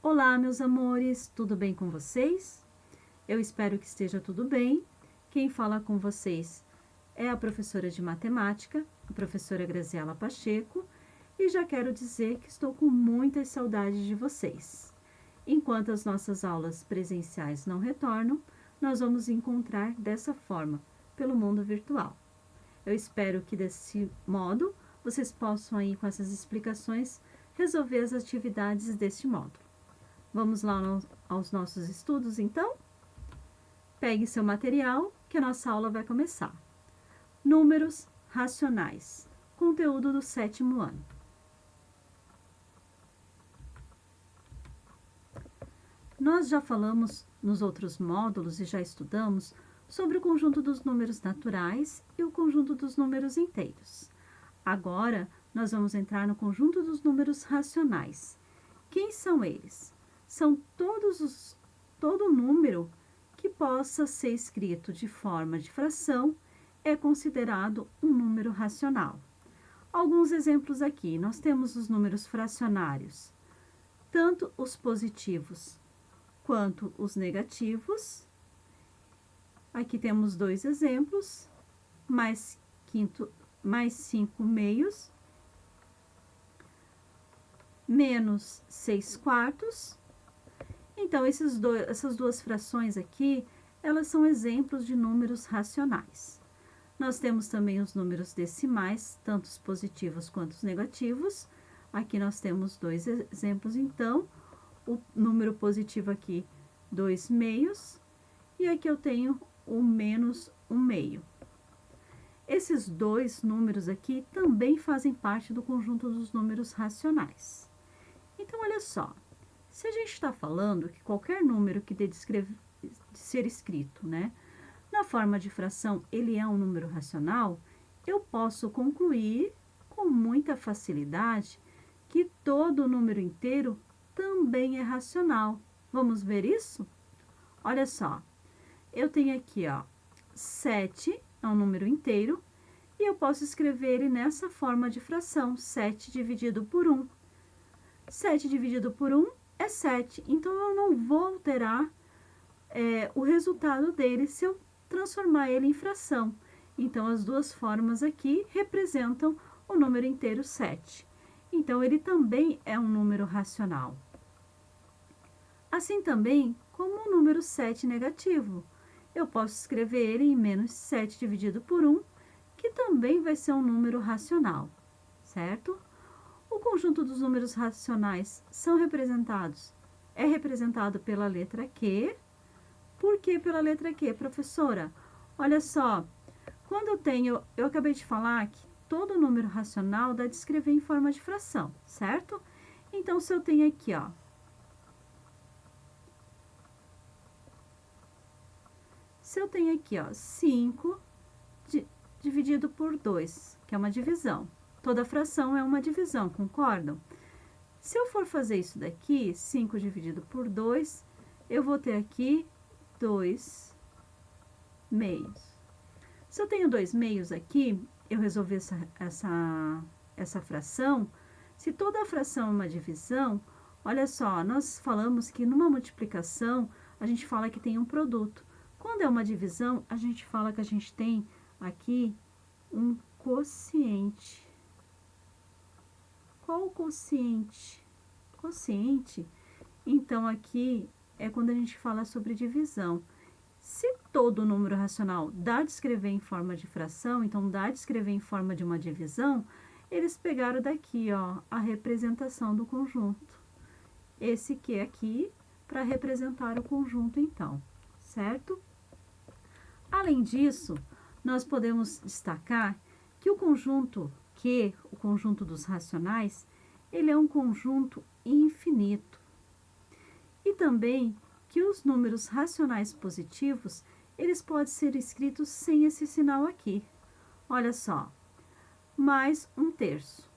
Olá, meus amores, tudo bem com vocês? Eu espero que esteja tudo bem. Quem fala com vocês é a professora de matemática, a professora Graziela Pacheco, e já quero dizer que estou com muitas saudades de vocês. Enquanto as nossas aulas presenciais não retornam, nós vamos encontrar dessa forma, pelo mundo virtual. Eu espero que desse modo vocês possam aí com essas explicações resolver as atividades deste módulo. Vamos lá aos nossos estudos, então? Pegue seu material, que a nossa aula vai começar. Números racionais. Conteúdo do 7º ano. Nós já falamos nos outros módulos e já estudamos sobre o conjunto dos números naturais e o conjunto dos números inteiros. Agora, nós vamos entrar no conjunto dos números racionais. Quem são eles? São todo número que possa ser escrito de forma de fração é considerado um número racional. Alguns exemplos aqui. Nós temos os números fracionários, tanto os positivos quanto os negativos. Aqui temos dois exemplos, mais 5 meios, menos 6 quartos. Então, essas duas frações aqui, elas são exemplos de números racionais. Nós temos também os números decimais, tanto os positivos quanto os negativos. Aqui nós temos dois exemplos, então, o número positivo aqui, 2 meios, e aqui eu tenho o menos 1 meio. Esses dois números aqui também fazem parte do conjunto dos números racionais. Então, olha só. Se a gente está falando que qualquer número que dê de ser escrito, né, na forma de fração, ele é um número racional, eu posso concluir com muita facilidade que todo número inteiro também é racional. Vamos ver isso? Olha só, eu tenho aqui, ó, 7 é um número inteiro e eu posso escrever ele nessa forma de fração, 7 dividido por 1. 7 dividido por 1 é 7, então eu não vou alterar o resultado dele se eu transformar ele em fração. Então, as duas formas aqui representam o número inteiro 7. Então, ele também é um número racional. Assim também como o número 7 negativo. Eu posso escrever ele em menos 7 dividido por 1, que também vai ser um número racional, certo? O conjunto dos números racionais é representado pela letra Q. Por que pela letra Q, professora? Olha só, quando eu acabei de falar que todo número racional dá de escrever em forma de fração, certo? Então, se eu tenho aqui, ó, ó, 5 dividido por 2, que é uma divisão. Toda fração é uma divisão, concordam? Se eu for fazer isso daqui, 5 dividido por 2, eu vou ter aqui 2 meios. Se eu tenho 2 meios aqui, eu resolver essa fração, se toda a fração é uma divisão, olha só, nós falamos que numa multiplicação, a gente fala que tem um produto. Quando é uma divisão, a gente fala que a gente tem aqui um quociente. Qual o quociente? Quociente, então, aqui é quando a gente fala sobre divisão. Se todo número racional dá de escrever em forma de fração, então dá de escrever em forma de uma divisão, eles pegaram daqui, ó, a representação do conjunto. Esse que é aqui, para representar o conjunto, então, certo? Além disso, nós podemos destacar que o conjunto Q, o conjunto dos racionais, ele é um conjunto infinito. E também que os números racionais positivos, eles podem ser escritos sem esse sinal aqui. Olha só, mais 1/3.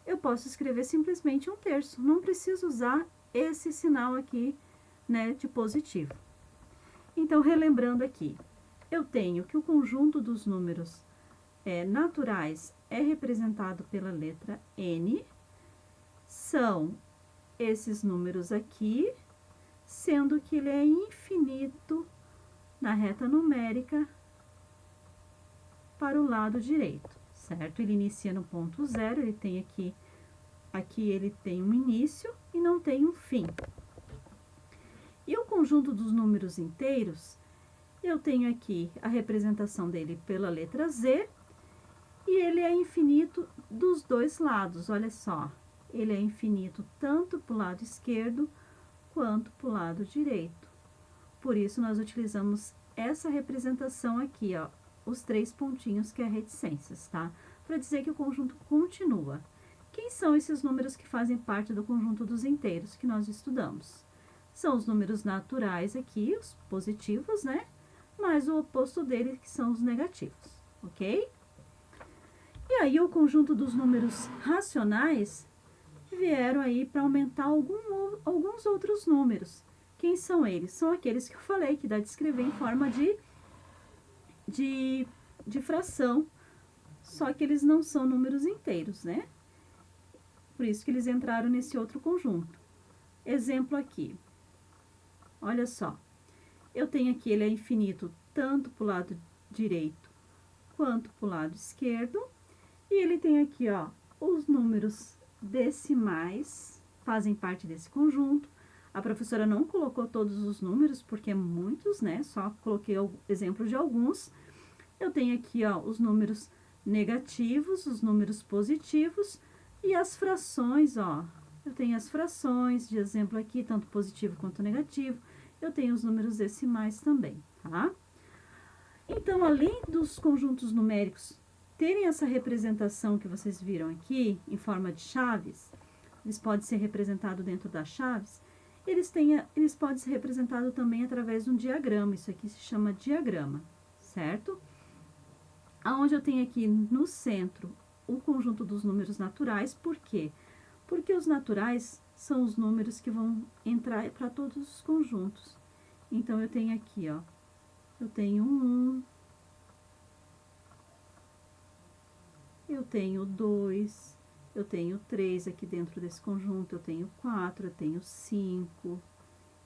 Eu posso escrever simplesmente 1/3, não preciso usar esse sinal aqui, né, de positivo. Então, relembrando aqui, eu tenho que o conjunto dos números naturais é representado pela letra N, são esses números aqui, sendo que ele é infinito na reta numérica para o lado direito, certo? Ele inicia no ponto zero, ele tem aqui ele tem um início e não tem um fim. E o conjunto dos números inteiros, eu tenho aqui a representação dele pela letra Z, e ele é infinito dos dois lados, olha só. Ele é infinito tanto para o lado esquerdo quanto para o lado direito. Por isso, nós utilizamos essa representação aqui, ó, os 3 pontinhos que é reticências, tá? Para dizer que o conjunto continua. Quem são esses números que fazem parte do conjunto dos inteiros que nós estudamos? São os números naturais aqui, os positivos, né? Mais o oposto dele, que são os negativos, ok? E aí, o conjunto dos números racionais vieram aí para aumentar alguns outros números. Quem são eles? São aqueles que eu falei, que dá de escrever em forma de fração, só que eles não são números inteiros, né? Por isso que eles entraram nesse outro conjunto. Exemplo aqui. Olha só. Eu tenho aqui, ele é infinito tanto para o lado direito quanto para o lado esquerdo. E ele tem aqui, ó, os números decimais fazem parte desse conjunto. A professora não colocou todos os números, porque é muitos, né? Só coloquei o exemplo de alguns. Eu tenho aqui, ó, os números negativos, os números positivos e as frações, ó. Eu tenho as frações de exemplo aqui, tanto positivo quanto negativo. Eu tenho os números decimais também, tá? Então, além dos conjuntos numéricos terem essa representação que vocês viram aqui, em forma de chaves, eles podem ser representados dentro das chaves, eles podem ser representados também através de um diagrama, isso aqui se chama diagrama, certo? Aonde eu tenho aqui no centro o conjunto dos números naturais, por quê? Porque os naturais são os números que vão entrar para todos os conjuntos. Então, eu tenho aqui, ó, eu tenho 1, eu tenho 2, eu tenho 3 aqui dentro desse conjunto, eu tenho 4, eu tenho 5,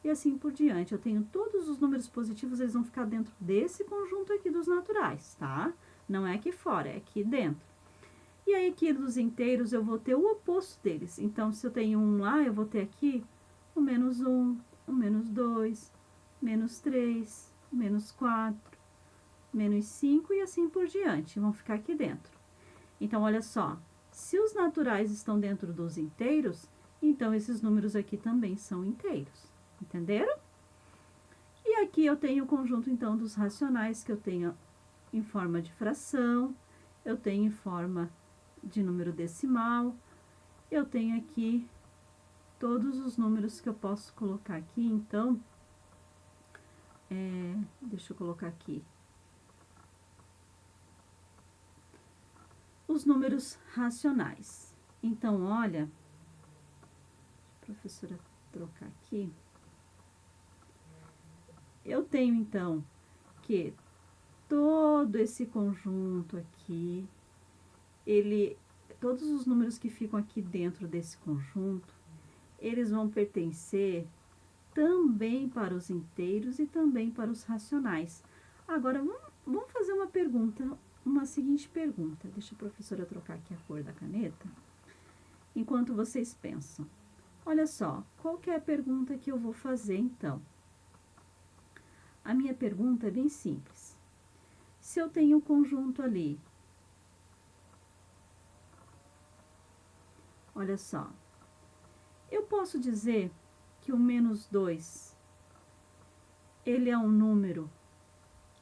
e assim por diante. Eu tenho todos os números positivos, eles vão ficar dentro desse conjunto aqui dos naturais, tá? Não é aqui fora, é aqui dentro. E aí, aqui dos inteiros, eu vou ter o oposto deles. Então, se eu tenho 1 lá, eu vou ter aqui o -1, o -2, -3, -4, -5 e assim por diante. Vão ficar aqui dentro. Então, olha só, se os naturais estão dentro dos inteiros, então esses números aqui também são inteiros, entenderam? E aqui eu tenho o conjunto, então, dos racionais, que eu tenho em forma de fração, eu tenho em forma de número decimal, eu tenho aqui todos os números que eu posso colocar aqui, então, deixa eu colocar aqui. Os números racionais. Então, olha, deixa a professora trocar aqui. Eu tenho, então, que todo esse conjunto aqui, todos os números que ficam aqui dentro desse conjunto, eles vão pertencer também para os inteiros e também para os racionais. Agora, vamos fazer uma seguinte pergunta. Deixa a professora trocar aqui a cor da caneta, enquanto vocês pensam. Olha só, qual que é a pergunta que eu vou fazer, então? A minha pergunta é bem simples. Se eu tenho um conjunto ali, olha só, eu posso dizer que o -2, ele é um número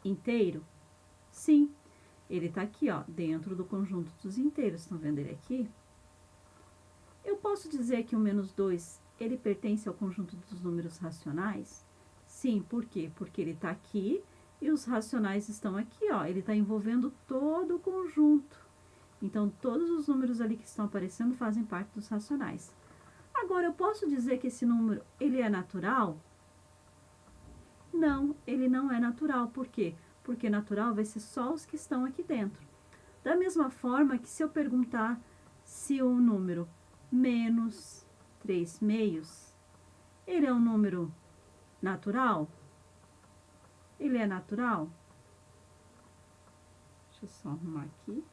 inteiro? Sim, ele tá aqui, ó, dentro do conjunto dos inteiros, estão vendo ele aqui? Eu posso dizer que o -2, ele pertence ao conjunto dos números racionais? Sim, por quê? Porque ele tá aqui e os racionais estão aqui, ó, ele tá envolvendo todo o conjunto. Então, todos os números ali que estão aparecendo fazem parte dos racionais. Agora, eu posso dizer que esse número, ele é natural? Não, ele não é natural. Por quê? Porque natural vai ser só os que estão aqui dentro. Da mesma forma que se eu perguntar se o número -3 3/2, ele é um número natural? Ele é natural? Deixa eu só arrumar aqui.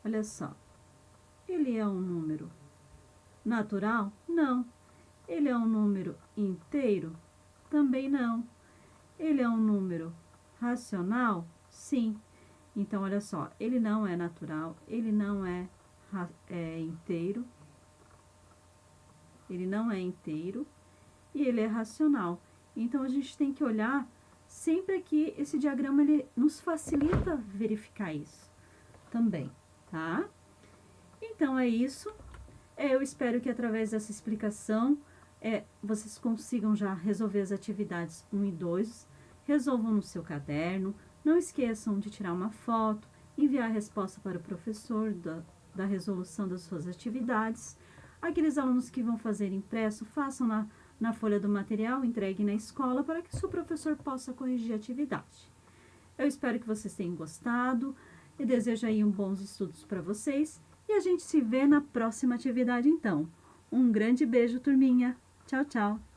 Olha só, ele é um número natural? Não. Ele é um número inteiro? Também não. Ele é um número racional? Sim. Então, olha só, ele não é natural, ele não é inteiro, ele não é inteiro e ele é racional. Então, a gente tem que olhar sempre que esse diagrama ele nos facilita verificar isso também, tá? Então, é isso. Eu espero que através dessa explicação vocês consigam já resolver as atividades 1 e 2, resolvam no seu caderno, não esqueçam de tirar uma foto, enviar a resposta para o professor da resolução das suas atividades. Aqueles alunos que vão fazer impresso, façam na folha do material, entregue na escola para que o seu professor possa corrigir a atividade. Eu espero que vocês tenham gostado e desejo aí bons estudos para vocês. E a gente se vê na próxima atividade, então. Um grande beijo, turminha. Tchau, tchau.